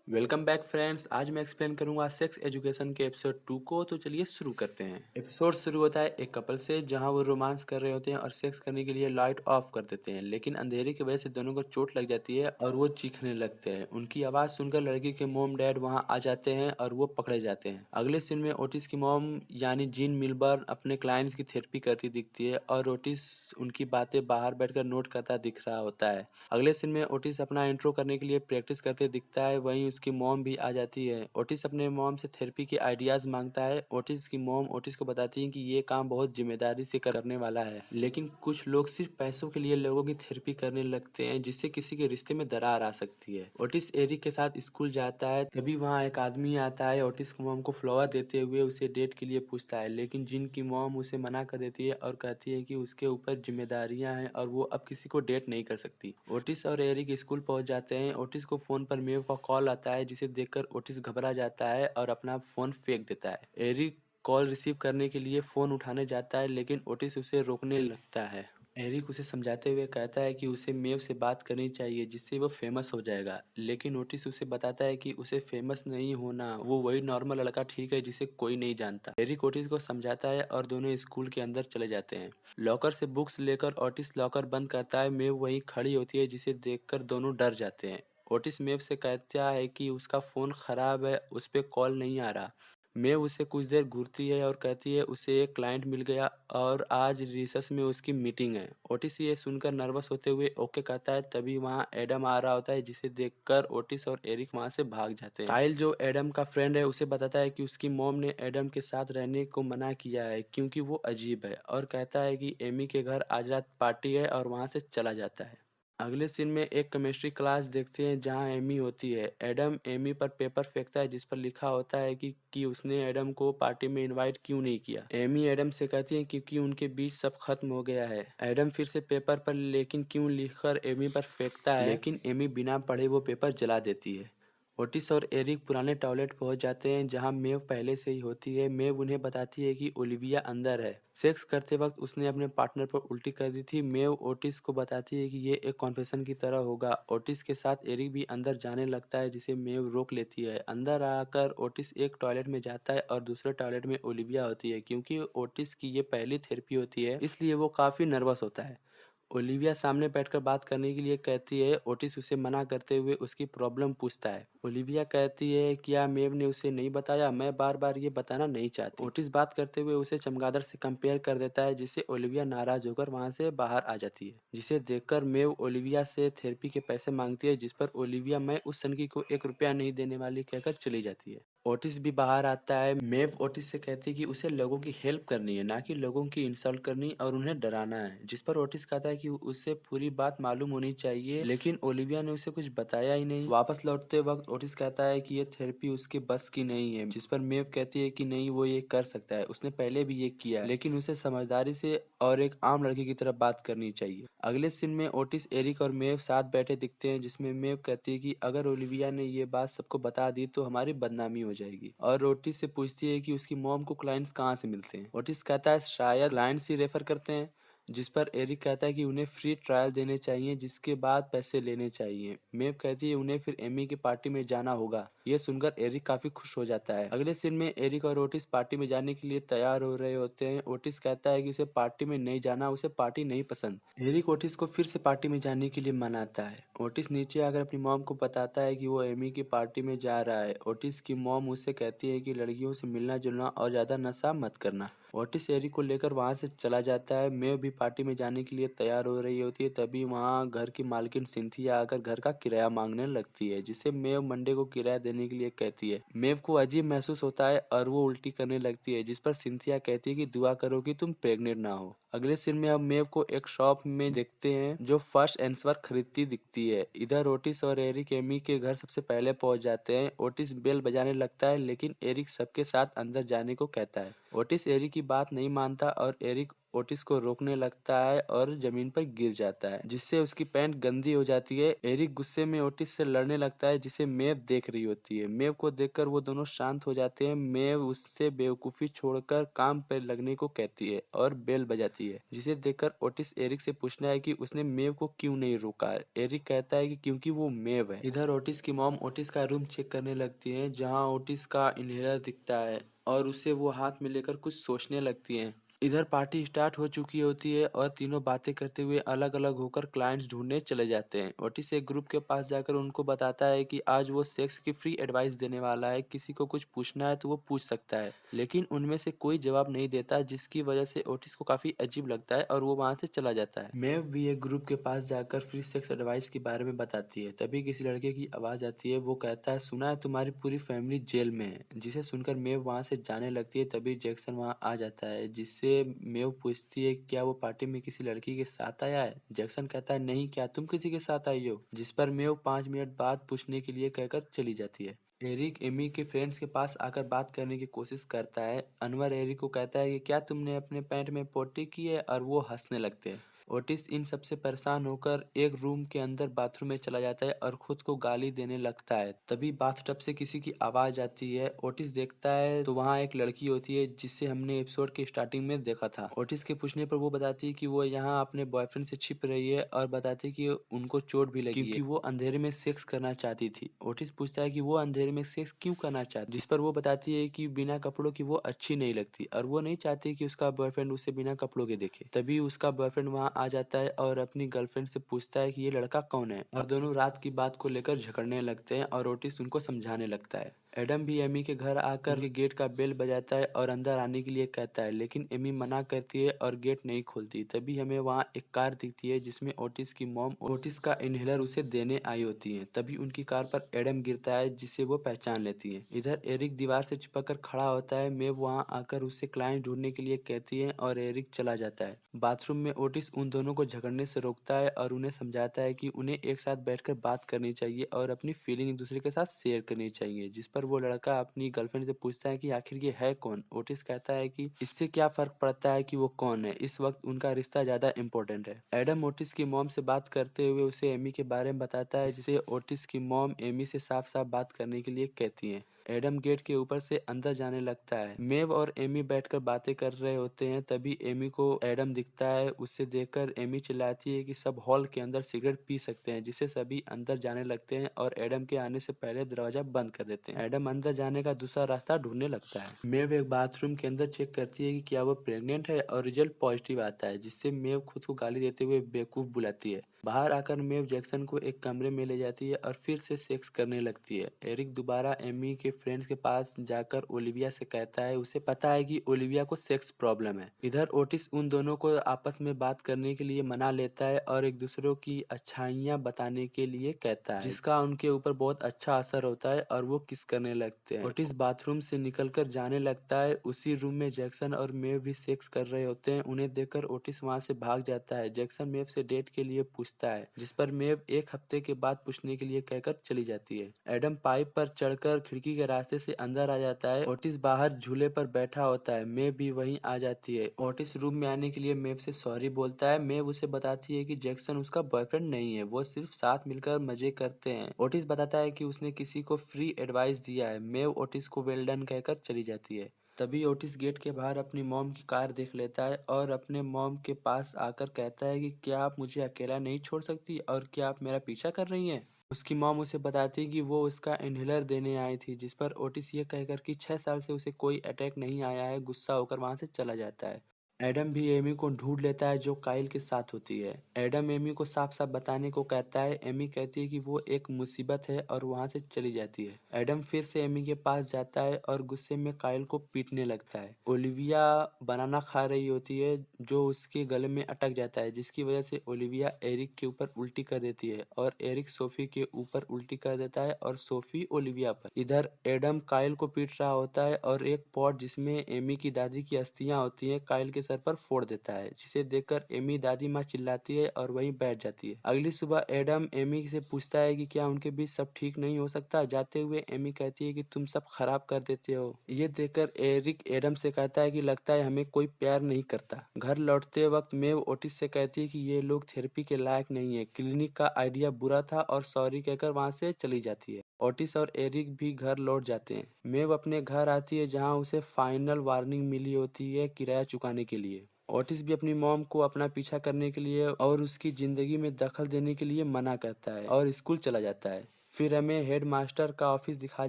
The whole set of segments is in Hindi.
Welcome back friends. आज मैं एक्सप्लेन करूंगा सेक्स एजुकेशन के एपिसोड 2 को। तो चलिए शुरू करते हैं। एपिसोड शुरू होता है एक कपल से, जहां वो रोमांस कर रहे होते हैं और सेक्स करने के लिए लाइट ऑफ कर देते हैं, लेकिन अंधेरे की वजह से दोनों को चोट लग जाती है और वो चीखने लगते हैं। उनकी आवाज सुनकर लड़की के मॉम डैड वहां आ जाते हैं और वो पकड़े जाते हैं। अगले सीन में ओटिस की मॉम यानी जीन मिलबर्न अपने क्लाइंट्स की थेरेपी करती दिखती है और ओटिस उनकी बातें बाहर बैठकर नोट करता दिख रहा होता है। अगले सीन में ओटिस अपना इंट्रो करने के लिए प्रैक्टिस करते दिखता है। वहीं उसकी मॉम भी आ जाती है। ओटिस अपने मॉम से थेरेपी के आइडियाज मांगता है। ओटिस की मॉम ओटिस को बताती है कि ये काम बहुत जिम्मेदारी से करने वाला है, लेकिन कुछ लोग सिर्फ पैसों के लिए लोगों की थेरेपी करने लगते हैं, जिससे किसी के रिश्ते में दरार आ सकती है। ओटिस एरिक के साथ स्कूल जाता है, तभी वहाँ एक आदमी आता है। ओटिस की मॉम को फ्लावर देते हुए उसे डेट के लिए पूछता है, लेकिन जिन की मॉम उसे मना कर देती है और कहती है कि उसके ऊपर जिम्मेदारियां हैं और वो अब किसी को डेट नहीं कर सकती। ओटिस और एरिक स्कूल पहुंच जाते हैं। ओटिस को फोन पर मेव का कॉल आता है, जिसे देखकर ओटिस घबरा जाता है और अपना फोन फेंक देता है। एरिक कॉल रिसीव करने के लिए फोन उठाने जाता है, लेकिन ओटिस उसे रोकने लगता है। एरिक उसे समझाते हुए कहता है कि उसे मेव से बात करनी चाहिए, जिससे वो फेमस हो जाएगा, लेकिन ओटिस उसे बताता है कि उसे फेमस नहीं होना, वो वही नॉर्मल लड़का ठीक है जिसे कोई नहीं जानता। एरिक ओटिस को समझाता है और दोनों स्कूल के अंदर चले जाते हैं। लॉकर से बुक्स लेकर ओटिस लॉकर बंद करता है। मेव वहीं खड़ी होती है, जिसे देखकर दोनों डर जाते हैं। ओटिस मेव से कहता है कि उसका फोन खराब है, उस पर कॉल नहीं आ रहा। मेव उसे कुछ देर घूरती है और कहती है उसे एक क्लाइंट मिल गया और आज रिसर्च में उसकी मीटिंग है। ओटिस ये सुनकर नर्वस होते हुए ओके कहता है। तभी वहाँ एडम आ रहा होता है, जिसे देखकर ओटिस और एरिक वहाँ से भाग जाते हैं। काइल, जो एडम का फ्रेंड है, उसे बताता है कि उसकी मॉम ने एडम के साथ रहने को मना किया है क्योंकि वो अजीब है, और कहता है कि एमी के घर आज रात पार्टी है और वहाँ से चला जाता है। अगले सीन में एक केमिस्ट्री क्लास देखते हैं, जहां एमी होती है। एडम एमी पर पेपर फेंकता है, जिस पर लिखा होता है कि उसने एडम को पार्टी में इनवाइट क्यों नहीं किया। एमी एडम से कहती है क्योंकि उनके बीच सब खत्म हो गया है। एडम फिर से पेपर पर लेकिन क्यों लिखकर एमी पर फेंकता है, लेकिन एमी बिना पढ़े वो पेपर जला देती है। ओटिस और एरिक पुराने टॉयलेट पहुंच जाते हैं, जहां मेव पहले से ही होती है। मेव उन्हें बताती है कि ओलिविया अंदर है। सेक्स करते वक्त उसने अपने पार्टनर पर उल्टी कर दी थी। मेव ओटिस को बताती है कि ये एक कॉन्फेशन की तरह होगा। ओटिस के साथ एरिक भी अंदर जाने लगता है, जिसे मेव रोक लेती है। अंदर आकर ओटिस एक टॉयलेट में जाता है और दूसरे टॉयलेट में ओलिविया होती है। क्योंकि ओटिस की ये पहली थेरेपी होती है, इसलिए वो काफी नर्वस होता है। ओलिविया सामने बैठकर बात करने के लिए कहती है। ओटिस उसे मना करते हुए उसकी प्रॉब्लम पूछता है। ओलिविया कहती है क्या मेव ने उसे नहीं बताया, मैं बार बार ये बताना नहीं चाहती। ओटिस बात करते हुए उसे चमगादड़ से कंपेयर कर देता है, जिससे ओलिविया नाराज होकर वहां से बाहर आ जाती है। जिसे देखकर मेव ओलिविया से थेरेपी के पैसे मांगती है, जिस पर ओलिविया मैं उस सनकी को 1 रुपया नहीं देने वाली कहकर चली जाती है। ओटिस भी बाहर आता है। मेव ओटिस से कहती है कि उसे लोगों की हेल्प करनी है, ना कि लोगों की इंसल्ट करनी और उन्हें डराना है। जिस पर ओटिस कहता है कि उसे पूरी बात मालूम होनी चाहिए, लेकिन ओलिविया ने उसे कुछ बताया ही नहीं। वापस लौटते वक्त ओटिस कहता है कि ये थेरेपी उसके बस की नहीं है, जिस पर मेव कहती है कि नहीं, वो ये कर सकता है, उसने पहले भी ये किया है, लेकिन उसे समझदारी से और एक आम लड़के की तरह बात करनी चाहिए। अगले सीन में ओटिस, एरिक और मेव साथ बैठे दिखते हैं, जिसमें मेव कहती है कि अगर ओलिविया ने ये बात सबको बता दी तो हमारी बदनामी हो जाएगी, और ओटिस से पूछती है कि उसकी मॉम को क्लाइंट्स कहाँ से मिलते हैं। ओटिस कहता है शायद क्लाइंट्स ही रेफर करते हैं, जिस पर एरिक कहता है कि उन्हें फ्री ट्रायल देने चाहिए, जिसके बाद पैसे लेने चाहिए। मेव कहती है उन्हें फिर एमी की पार्टी में जाना होगा। ये सुनकर एरिक काफी खुश हो जाता है। अगले सीन में एरिक और ओटिस पार्टी में जाने के लिए तैयार हो रहे होते हैं। ओटिस कहता है कि उसे पार्टी में नहीं जाना, उसे पार्टी नहीं पसंद। एरिक ओटिस को फिर से पार्टी में जाने के लिए मनाता है। ओटिस नीचे आकर अपनी मॉम को बताता है कि वो एमी की पार्टी में जा रहा है। ओटिस की मॉम उसे कहती है कि लड़कियों से मिलना जुलना और ज्यादा नशा मत करना। ओटिस एरिक को लेकर वहां से चला जाता है। मेव भी पार्टी में जाने के लिए तैयार हो रही होती है, तभी वहां घर की मालकिन सिंथिया आकर घर का किराया मांगने लगती है, जिसे मेव मंडे को किराया देने के लिए कहती है। मेव को अजीब महसूस होता है और वो उल्टी करने लगती है, जिस पर सिंथिया कहती है कि दुआ करो कि तुम प्रेग्नेंट ना हो। अगले सीन में अब मेव को एक शॉप में देखते हैं, जो फर्स्ट एंसवर खरीदती दिखती है। इधर ओटिस और एरिक एमी के घर सबसे पहले पहुंच जाते हैं। ओटिस बेल बजाने लगता है, लेकिन एरिक सबके साथ अंदर जाने को कहता है। ओटिस एरिक की बात नहीं मानता और एरिक ओटिस को रोकने लगता है और जमीन पर गिर जाता है, जिससे उसकी पैंट गंदी हो जाती है। एरिक गुस्से में ओटिस से लड़ने लगता है, जिसे मेव देख रही होती है। मेव को देखकर वो दोनों शांत हो जाते हैं। मेव उससे बेवकूफी छोड़कर काम पर लगने को कहती है और बेल बजाती है। जाती है, जिसे देखकर ओटिस एरिक से पूछना है कि उसने मेव को क्यों नहीं रोका। एरिक कहता है कि क्योंकि वो मेव है। इधर ओटिस की मॉम ओटिस का रूम चेक करने लगती है, जहाँ ओटिस का इनहेलर दिखता है और उसे वो हाथ में लेकर कुछ सोचने लगती है। इधर पार्टी स्टार्ट हो चुकी होती है और तीनों बातें करते हुए अलग अलग होकर क्लाइंट्स ढूंढने चले जाते हैं। ओटिस एक ग्रुप के पास जाकर उनको बताता है कि आज वो सेक्स की फ्री एडवाइस देने वाला है, किसी को कुछ पूछना है तो वो पूछ सकता है। लेकिन उनमें से कोई जवाब नहीं देता, जिसकी वजह से ओटिस को काफी अजीब लगता है और वो वहां से चला जाता है। मेव भी एक ग्रुप के पास जाकर फ्री सेक्स एडवाइस के बारे में बताती है। तभी किसी लड़के की आवाज आती है। वो कहता है, सुना है तुम्हारी पूरी फैमिली जेल में है। जिसे सुनकर मेव वहां से जाने लगती है। तभी जैक्सन वहां आ जाता है, जिससे मेव पूछती है क्या वो पार्टी में किसी लड़की के साथ आया है। जैक्सन कहता है, नहीं, क्या तुम किसी के साथ आई हो। जिस पर मेव 5 मिनट बाद पूछने के लिए कहकर चली जाती है। एरिक एमी के फ्रेंड्स के पास आकर बात करने की कोशिश करता है। अनवर एरिक को कहता है कि क्या तुमने अपने पैंट में पोटी की है, और वो हंसने लगते हैं। ओटिस इन सबसे परेशान होकर एक रूम के अंदर बाथरूम में चला जाता है और खुद को गाली देने लगता है। तभी बाथटब से किसी की आवाज आती है। ओटिस देखता है तो वहाँ एक लड़की होती है, जिसे हमने एपिसोड के स्टार्टिंग में देखा था। ओटिस के पूछने पर वो बताती है कि वो यहाँ अपने बॉयफ्रेंड से छिप रही है और बताती है कि उनको चोट भी लगी है क्योंकि वो अंधेरे में सेक्स करना चाहती थी। ओटिस पूछता है कि वो अंधेरे में सेक्स क्यों करना चाहती, जिस पर वो बताती है कि बिना कपड़ों की वो अच्छी नहीं लगती और वो नहीं चाहती कि उसका बॉयफ्रेंड उसे बिना कपड़ों के देखे। तभी उसका बॉयफ्रेंड वहाँ आ जाता है और अपनी गर्लफ्रेंड से पूछता है कि ये लड़का कौन है, और दोनों रात की बात को लेकर झगड़ने लगते हैं और ओटिस उनको समझाने लगता है। एडम भी एमी के घर आकर के गेट का बेल बजाता है और अंदर आने के लिए कहता है, लेकिन एमी मना करती है और गेट नहीं खोलती। तभी हमें वहाँ एक कार दिखती है, जिसमें ओटिस की मॉम ओटिस का इनहेलर उसे देने आई होती है। तभी उनकी कार पर एडम गिरता है, जिसे वो पहचान लेती है। इधर एरिक दीवार से चिपक कर खड़ा होता है। मेव वहाँ आकर उसे क्लाइंट ढूंढने के लिए कहती है और एरिक चला जाता है। बाथरूम में ओटिस उन दोनों को झगड़ने से रोकता है और उन्हें समझाता है कि उन्हें एक साथ बैठकर बात करनी चाहिए और अपनी फीलिंग एक दूसरे के साथ शेयर करनी चाहिए। जिस पर वो लड़का अपनी गर्लफ्रेंड से पूछता है कि आखिर ये है कौन। ओटिस कहता है कि इससे क्या फर्क पड़ता है कि वो कौन है, इस वक्त उनका रिश्ता ज्यादा इंपॉर्टेंट है। एडम ओटिस की मॉम से बात करते हुए उसे एमी के बारे में बताता है, जिससे ओटिस की मॉम एमी से साफ साफ बात करने के लिए कहती है। एडम गेट के ऊपर से अंदर जाने लगता है। मेव और एमी बैठकर बातें कर रहे होते हैं। तभी एमी को एडम दिखता है। उसे देखकर एमी चिल्लाती है कि सब हॉल के अंदर सिगरेट पी सकते हैं, जिससे सभी अंदर जाने लगते हैं और एडम के आने से पहले दरवाजा बंद कर देते हैं। एडम अंदर जाने का दूसरा रास्ता ढूंढने लगता है। मेव एक बाथरूम के अंदर चेक करती है कि क्या वो प्रेग्नेंट है और रिजल्ट पॉजिटिव आता है, जिससे मेव खुद को गाली देते हुए बेवकूफ बुलाती है। बाहर आकर मेव जैक्सन को एक कमरे में ले जाती है और फिर से सेक्स करने लगती है। एरिक दोबारा एमी के फ्रेंड्स के पास जाकर ओलिविया से कहता है, उसे पता है कि ओलिविया को सेक्स प्रॉब्लम है। इधर ओटिस उन दोनों को आपस में बात करने के लिए मना लेता है और एक दूसरे की अच्छाइयाँ बताने के लिए कहता है, जिसका उनके ऊपर बहुत अच्छा असर होता है और वो किस करने लगते हैं। ओटिस बाथरूम से निकलकर जाने लगता है। उसी रूम में जैक्सन और मेव भी सेक्स कर रहे होते हैं। उन्हें देखकर ओटिस वहां से भाग जाता है। जैक्सन मेव से डेट के लिए पूछता है, जिस पर मेव एक हफ्ते के बाद पूछने के लिए कहकर चली जाती है। एडम पाइप पर चढ़कर खिड़की के रास्ते से अंदर आ जाता है। ओटिस बाहर झूले पर बैठा होता है। मेव भी वहीं आ जाती है। ओटिस रूम में आने के लिए मेव से सॉरी बोलता है। मेव उसे बताती है कि जैक्सन उसका बॉयफ्रेंड नहीं है, वो सिर्फ साथ मिलकर मजे करते हैं। ओटिस बताता है कि उसने किसी को फ्री एडवाइस दिया है। मेव ओटिस को वेल डन कहकर चली जाती है। तभी ओटिस गेट के बाहर अपनी मॉम की कार देख लेता है और अपने मॉम के पास आकर कहता है कि क्या आप मुझे अकेला नहीं छोड़ सकती और क्या आप मेरा पीछा कर रही हैं। उसकी मॉम उसे बताती है कि वो उसका इनहेलर देने आई थी, जिस पर ओटिस ये कहकर कि 6 साल से उसे कोई अटैक नहीं आया है, गुस्सा होकर वहां से चला जाता है। एडम भी एमी को ढूंढ लेता है, जो काइल के साथ होती है। एडम एमी को साफ साफ बताने को कहता है। एमी कहती है कि वो एक मुसीबत है और वहां से चली जाती है। एडम फिर से एमी के पास जाता है और गुस्से में काइल को पीटने लगता है। ओलिविया बनाना खा रही होती है, जो उसके गले में अटक जाता है, जिसकी वजह से ओलिविया एरिक के ऊपर उल्टी कर देती है और एरिक सोफी के ऊपर उल्टी कर देता है और सोफी ओलिविया पर। इधर एडम काइल को पीट रहा होता है और एक पॉट जिसमें एमी की दादी की अस्थियां होती हैं काइल के सर पर फोड़ देता है, जिसे देखकर एमी दादी माँ चिल्लाती है और वहीं बैठ जाती है। अगली सुबह एडम एमी से पूछता है कि क्या उनके बीच सब ठीक नहीं हो सकता। जाते हुए एमी कहती है कि तुम सब खराब कर देते हो। ये देखकर एरिक एडम से कहता है कि लगता है हमें कोई प्यार नहीं करता। घर लौटते वक्त मेव ओटिस से कहती है कि ये लोग थेरेपी के लायक नहीं है, क्लिनिक का आइडिया बुरा था, और सॉरी कहकर वहां से चली जाती है। ओटिस और एरिक भी घर लौट जाते हैं। मेव अपने घर आती है, जहां उसे फाइनल वार्निंग मिली होती है किराया चुकाने के लिए। ओटिस भी अपनी मॉम को अपना पीछा करने के लिए और उसकी जिंदगी में दखल देने के लिए मना करता है और स्कूल चला जाता है। फिर हमें हेड मास्टर का ऑफिस दिखाया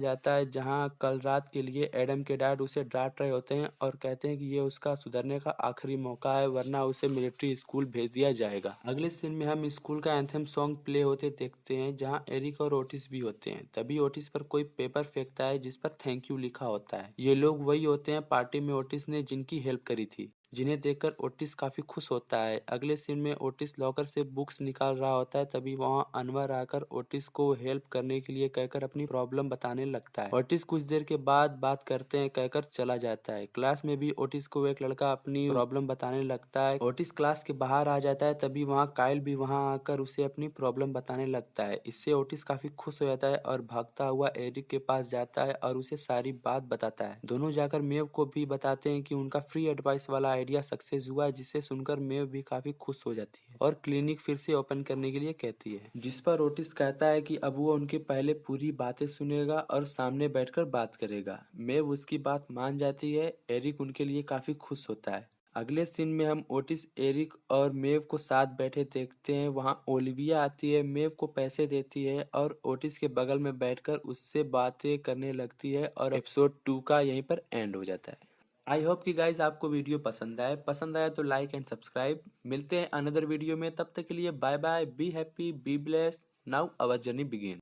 जाता है, जहां कल रात के लिए एडम के डैड उसे डांट रहे होते हैं और कहते हैं कि ये उसका सुधरने का आखिरी मौका है, वरना उसे मिलिट्री स्कूल भेज दिया जाएगा। अगले सीन में हम स्कूल का एंथम सॉन्ग प्ले होते देखते हैं, जहां एरिक और ओटिस भी होते हैं। तभी ओटिस पर कोई पेपर फेंकता है जिस पर थैंक यू लिखा होता है। ये लोग वही होते हैं पार्टी में ओटिस ने जिनकी हेल्प करी थी, जिन्हें देखकर ओटिस काफी खुश होता है। अगले सीन में ओटिस लॉकर से बुक्स निकाल रहा होता है, तभी वहां अनवर आकर ओटिस को हेल्प करने के लिए कहकर अपनी प्रॉब्लम बताने लगता है। ओटिस कुछ देर के बाद बात करते हैं कहकर चला जाता है। क्लास में भी ओटिस को एक लड़का अपनी प्रॉब्लम बताने लगता है। ओटिस क्लास के बाहर आ जाता है, तभी वहां काइल भी वहां आकर उसे अपनी प्रॉब्लम बताने लगता है। इससे ओटिस काफी खुश हो जाता है और भागता हुआ एरिक के पास जाता है और उसे सारी बात बताता है। दोनों जाकर मेव को भी बताते हैं कि उनका फ्री एडवाइस वाला आइडिया सक्सेस हुआ, जिसे सुनकर मेव भी काफी खुश हो जाती है और क्लिनिक फिर से ओपन करने के लिए कहती है, जिस पर ओटिस कहता है कि अब वो उनके पहले पूरी बातें सुनेगा और सामने बैठकर बात करेगा। मेव उसकी बात मान जाती है। एरिक उनके लिए काफी खुश होता है। अगले सीन में हम ओटिस, एरिक और मेव को साथ बैठे देखते हैं। वहां ओलिविया आती है, मेव को पैसे देती है और ओटिस के बगल में बैठकर उससे बातें करने लगती है और एपिसोड 2 का यहीं पर एंड हो जाता है। आई होप कि गाइज आपको वीडियो पसंद आया तो लाइक एंड सब्सक्राइब। मिलते हैं अनदर वीडियो में, तब तक के लिए bye bye, be happy, be blessed, now our journey begin.